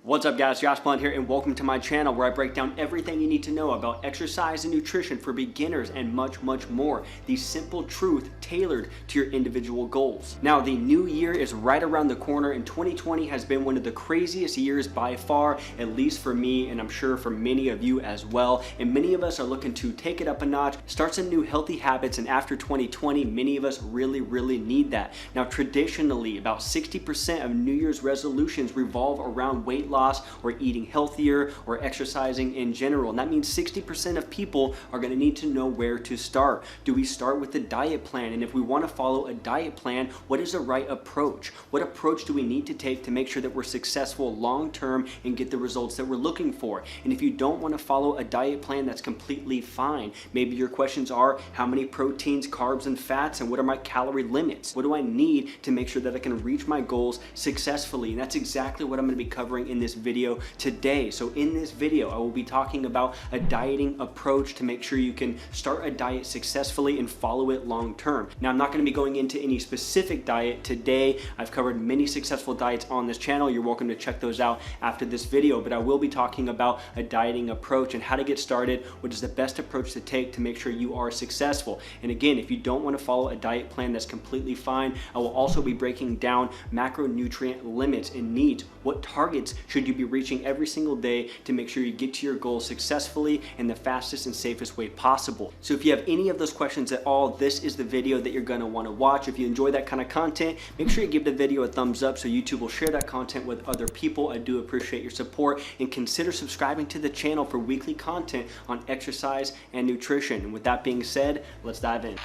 What's up guys, Josh Blunt here and welcome to my channel where I break down everything you need to know about exercise and nutrition for beginners and much more. The simple truth tailored to your individual goals. Now the new year is right around the corner and 2020 has been one of the craziest years by far, at least for me and I'm sure for many of you as well. And many of us are looking to take it up a notch, start some new healthy habits, and after 2020 many of us really need that. Now traditionally about 60% of New Year's resolutions revolve around weight loss or eating healthier or exercising in general. And that means 60% of people are going to need to know where to start. Do we start with a diet plan? And if we want to follow a diet plan, what is the right approach? What approach do we need to take to make sure that we're successful long term and get the results that we're looking for? And if you don't want to follow a diet plan, that's completely fine. Maybe your questions are, how many proteins, carbs, and fats, and what are my calorie limits? What do I need to make sure that I can reach my goals successfully? And that's exactly what I'm going to be covering in this video today. So in this video, I will be talking about a dieting approach to make sure you can start a diet successfully and follow it long term. Now, I'm not going to be going into any specific diet today. I've covered many successful diets on this channel. You're welcome to check those out after this video, but I will be talking about a dieting approach and how to get started, what is the best approach to take to make sure you are successful. And again, if you don't want to follow a diet plan, that's completely fine. I will also be breaking down macronutrient limits and needs. What targets should you be reaching every single day to make sure you get to your goals successfully in the fastest and safest way possible. So if you have any of those questions at all, this is the video that you're going to want to watch. If you enjoy that kind of content, make sure you give the video a thumbs up so YouTube will share that content with other people. I do appreciate your support, and consider subscribing to the channel for weekly content on exercise and nutrition. And with that being said, let's dive in.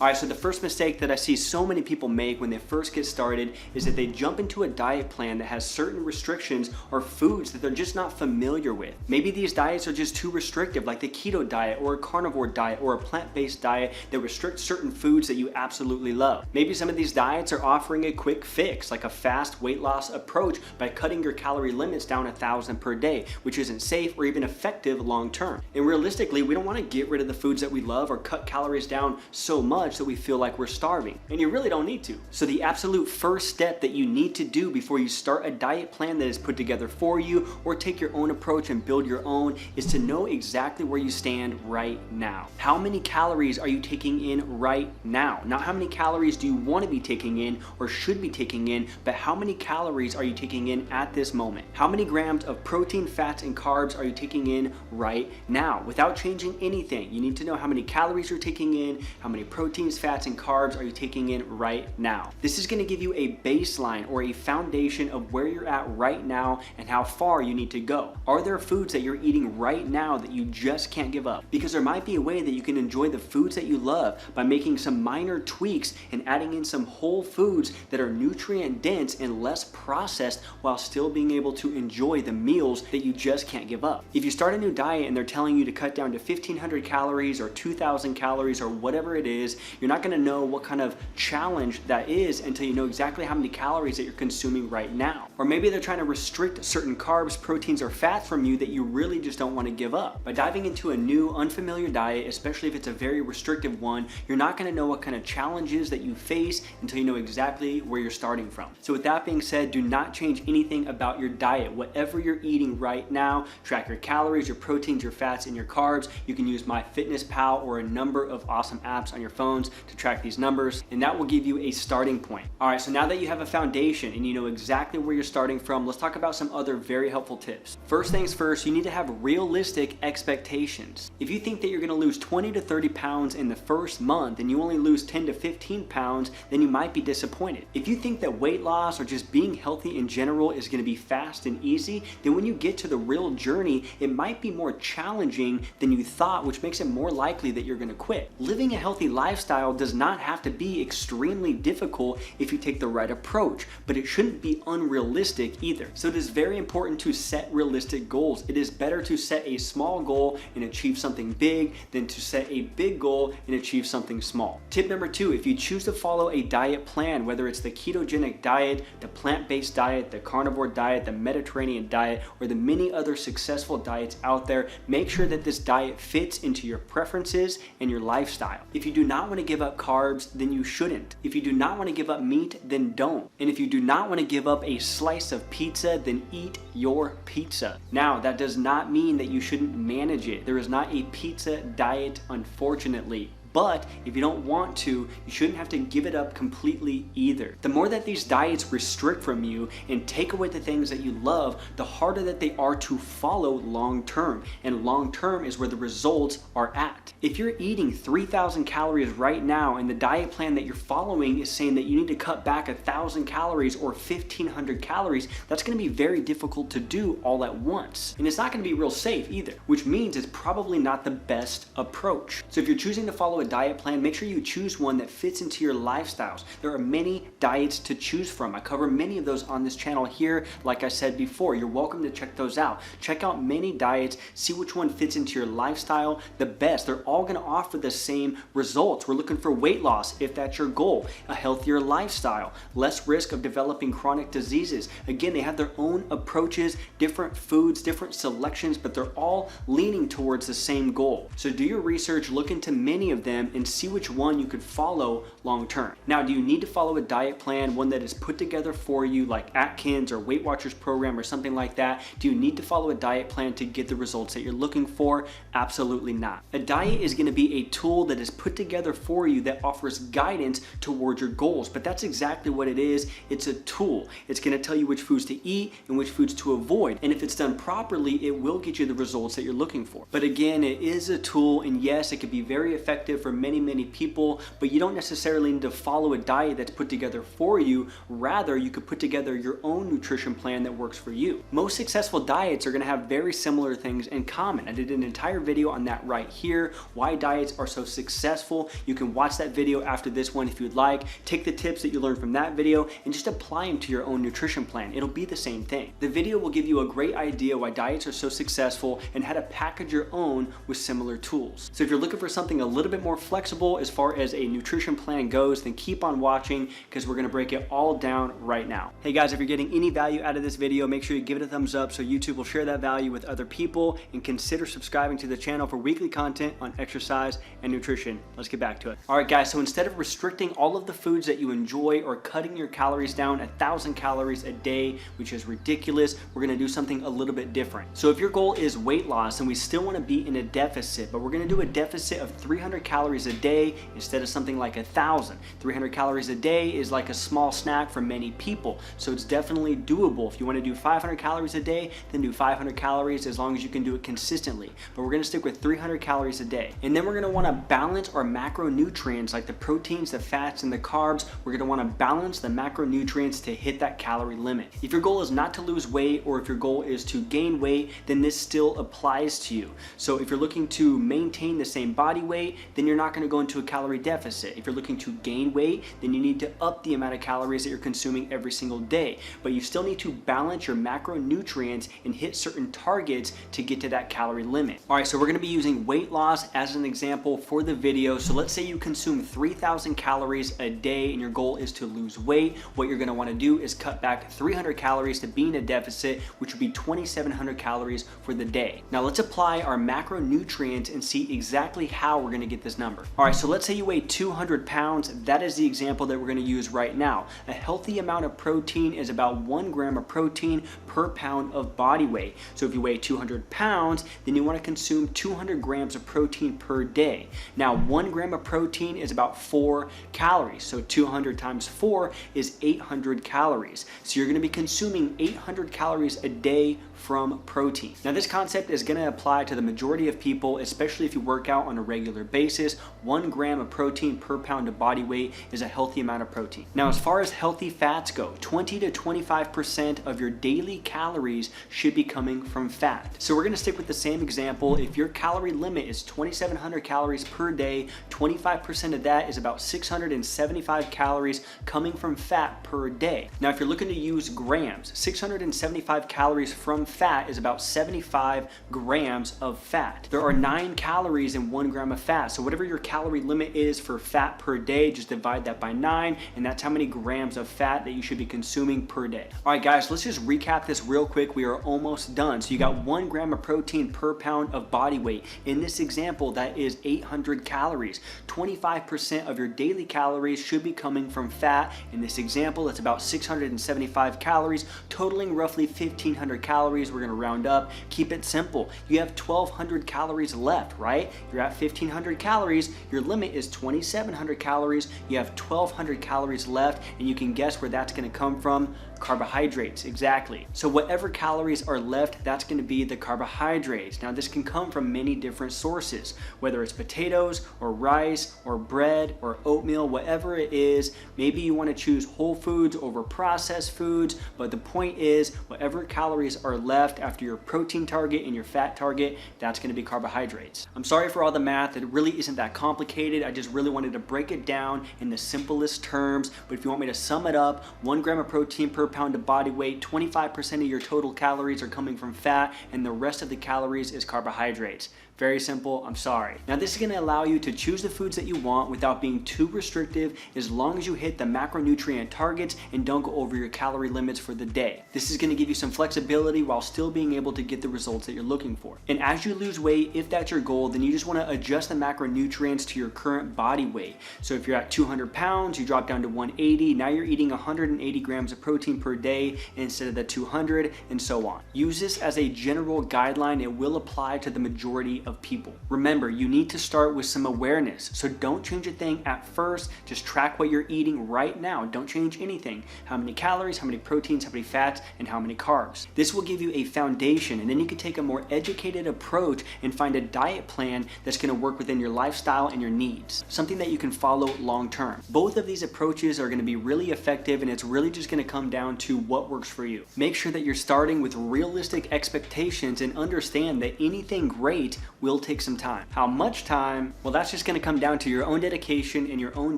Alright, so the first mistake that I see so many people make when they first get started is that they jump into a diet plan that has certain restrictions or foods that they're just not familiar with. Maybe these diets are just too restrictive, like the keto diet or a carnivore diet or a plant-based diet that restricts certain foods that you absolutely love. Maybe some of these diets are offering a quick fix, like a fast weight loss approach by cutting your calorie limits down 1,000 per day, which isn't safe or even effective long term. And realistically, we don't want to get rid of the foods that we love or cut calories down so much that we feel like we're starving, and you really don't need to. So the absolute first step that you need to do before you start a diet plan that is put together for you, or take your own approach and build your own, is to know exactly where you stand right now. How many calories are you taking in right now? Not how many calories do you want to be taking in or should be taking in, but how many calories are you taking in at this moment? How many grams of protein, fats, and carbs are you taking in right now? Without changing anything, you need to know how many calories you're taking in, how many proteins, fats, and carbs are you taking in right now. This is going to give you a baseline or a foundation of where you're at right now and how far you need to go. Are there foods that you're eating right now that you just can't give up? Because there might be a way that you can enjoy the foods that you love by making some minor tweaks and adding in some whole foods that are nutrient dense and less processed, while still being able to enjoy the meals that you just can't give up. If you start a new diet and they're telling you to cut down to 1,500 calories or 2,000 calories or whatever it is, you're not going to know what kind of challenge that is until you know exactly how many calories that you're consuming right now. Or maybe they're trying to restrict certain carbs, proteins, or fats from you that you really just don't want to give up. By diving into a new, unfamiliar diet, especially if it's a very restrictive one, you're not going to know what kind of challenges that you face until you know exactly where you're starting from. So with that being said, do not change anything about your diet. Whatever you're eating right now, track your calories, your proteins, your fats, and your carbs. You can use MyFitnessPal or a number of awesome apps on your phones to track these numbers, and that will give you a starting point. All right, so now that you have a foundation and you know exactly where you're starting from, let's talk about some other very helpful tips. First things first, you need to have realistic expectations. If you think that you're going to lose 20 to 30 pounds in the first month and you only lose 10 to 15 pounds, then you might be disappointed. If you think that weight loss or just being healthy in general is going to be fast and easy, then when you get to the real journey, it might be more challenging than you thought, which makes it more likely that you're going to quit. Living a healthy lifestyle does not have to be extremely difficult if you take the right approach, but it shouldn't be unrealistic either. So it is very important to set realistic goals. It is better to set a small goal and achieve something big than to set a big goal and achieve something small. Tip number 2, if you choose to follow a diet plan, whether it's the ketogenic diet, the plant-based diet, the carnivore diet, the Mediterranean diet, or the many other successful diets out there, make sure that this diet fits into your preferences and your lifestyle. If you do not want to give up carbs, then you shouldn't. If you do not want to give up meat, then don't. And if you do not want to give up a slice of pizza, then eat your pizza. Now, that does not mean that you shouldn't manage it. There is not a pizza diet, unfortunately. But if you don't want to, you shouldn't have to give it up completely either. The more that these diets restrict from you and take away the things that you love, the harder that they are to follow long term. And long term is where the results are at. If you're eating 3,000 calories right now and the diet plan that you're following is saying that you need to cut back 1,000 calories or 1,500 calories, that's going to be very difficult to do all at once. And it's not going to be real safe either, which means it's probably not the best approach. So if you're choosing to follow a diet plan, make sure you choose one that fits into your lifestyles. There are many diets to choose from. I cover many of those on this channel here. Like I said before, you're welcome to check those out. Check out many diets, see which one fits into your lifestyle the best. They're all going to offer the same results. We're looking for weight loss if that's your goal, a healthier lifestyle, less risk of developing chronic diseases. Again, they have their own approaches, different foods, different selections, but they're all leaning towards the same goal. So do your research, look into many of them, and see which one you could follow long term. Now, do you need to follow a diet plan, one that is put together for you like Atkins or Weight Watchers program or something like that? Do you need to follow a diet plan to get the results that you're looking for? Absolutely not. A diet is going to be a tool that is put together for you that offers guidance towards your goals, but that's exactly what it is. It's a tool. It's going to tell you which foods to eat and which foods to avoid, and if it's done properly, it will get you the results that you're looking for. But again, it is a tool, and yes, it can be very effective for many people, but you don't necessarily need to follow a diet that's put together for you. Rather, you could put together your own nutrition plan that works for you. Most successful diets are going to have very similar things in common. I did an entire video on that right here, why diets are so successful. You can watch that video after this one if you'd like. Take the tips that you learned from that video and just apply them to your own nutrition plan. It'll be the same thing. The video will give you a great idea why diets are so successful and how to package your own with similar tools. So if you're looking for something a little bit more flexible as far as a nutrition plan goes, then keep on watching because we're going to break it all down right now. Hey guys, if you're getting any value out of this video, make sure you give it a thumbs up so YouTube will share that value with other people, and consider subscribing to the channel for weekly content on exercise and nutrition. Let's get back to it. All right guys, so instead of restricting all of the foods that you enjoy or cutting your calories down 1,000 calories a day, which is ridiculous, we're going to do something a little bit different. So if your goal is weight loss and we still want to be in a deficit, but we're going to do a deficit of 300 calories a day instead of something like 1,000. 300 calories a day is like a small snack for many people, so it's definitely doable. If you want to do 500 calories a day, then do 500 calories as long as you can do it consistently. But we're going to stick with 300 calories a day. And then we're going to want to balance our macronutrients like the proteins, the fats, and the carbs. We're going to want to balance the macronutrients to hit that calorie limit. If your goal is not to lose weight, or if your goal is to gain weight, then this still applies to you. So if you're looking to maintain the same body weight, then you're not going to go into a calorie deficit. If you're looking to gain weight, then you need to up the amount of calories that you're consuming every single day. But you still need to balance your macronutrients and hit certain targets to get to that calorie limit. All right, so we're going to be using weight loss as an example for the video. So let's say you consume 3,000 calories a day and your goal is to lose weight. What you're going to want to do is cut back 300 calories to be in a deficit, which would be 2,700 calories for the day. Now let's apply our macronutrients and see exactly how we're going to get this number. All right, so let's say you weigh 200 pounds. That is the example that we're going to use right now. A healthy amount of protein is about 1 gram of protein per pound of body weight. So if you weigh 200 pounds, then you want to consume 200 grams of protein per day. Now 1 gram of protein is about 4 calories. So 200 times 4 is 800 calories. So you're going to be consuming 800 calories a day from protein. Now this concept is going to apply to the majority of people, especially if you work out on a regular basis. 1 gram of protein per pound of body weight is a healthy amount of protein. Now as far as healthy fats go, 20 to 25% of your daily calories should be coming from fat. So we're going to stick with the same example. If your calorie limit is 2,700 calories per day, 25% of that is about 675 calories coming from fat per day. Now if you're looking to use grams, 675 calories from fat is about 75 grams of fat. There are 9 calories in 1 gram of fat. So what whatever your calorie limit is for fat per day, just divide that by 9, and that's how many grams of fat that you should be consuming per day. All right, guys, let's just recap this real quick. We are almost done. So you got 1 gram of protein per pound of body weight. In this example, that is 800 calories. 25% of your daily calories should be coming from fat. In this example, it's about 675 calories, totaling roughly 1,500 calories. We're gonna round up, keep it simple. You have 1,200 calories left, right? You're at 1,500 calories. Your limit is 2,700 calories. You have 1,200 calories left, and you can guess where that's gonna come from. Carbohydrates, exactly. So whatever calories are left, that's gonna be the carbohydrates. Now this can come from many different sources, whether it's potatoes or rice or bread or oatmeal, whatever it is. Maybe you wanna choose whole foods over processed foods, but the point is whatever calories are left after your protein target and your fat target, that's gonna be carbohydrates. I'm sorry for all the math, it really isn't that complicated. I just really wanted to break it down in the simplest terms, but if you want me to sum it up, 1 gram of protein per pound of body weight, 25% of your total calories are coming from fat, and the rest of the calories is carbohydrates. Very simple, I'm sorry. Now this is gonna allow you to choose the foods that you want without being too restrictive, as long as you hit the macronutrient targets and don't go over your calorie limits for the day. This is gonna give you some flexibility while still being able to get the results that you're looking for. And as you lose weight, if that's your goal, then you just wanna adjust the macronutrients to your current body weight. So if you're at 200 pounds, you drop down to 180, now you're eating 180 grams of protein per day instead of the 200, and so on. Use this as a general guideline. It will apply to the majority of people. Remember, you need to start with some awareness. So don't change a thing at first. Just track what you're eating right now. Don't change anything. How many calories, how many proteins, how many fats, and how many carbs. This will give you a foundation, and then you can take a more educated approach and find a diet plan that's going to work within your lifestyle and your needs. Something that you can follow long term. Both of these approaches are going to be really effective, and it's really just going to come down to what works for you. Make sure that you're starting with realistic expectations and understand that anything great will take some time. How much time? Well, that's just gonna come down to your own dedication and your own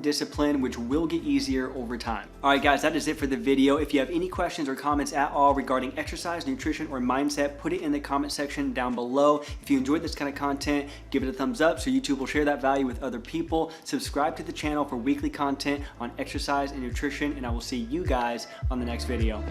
discipline, which will get easier over time. All right, guys, that is it for the video. If you have any questions or comments at all regarding exercise, nutrition, or mindset, put it in the comment section down below. If you enjoyed this kind of content, give it a thumbs up so YouTube will share that value with other people. Subscribe to the channel for weekly content on exercise and nutrition, and I will see you guys on the next video.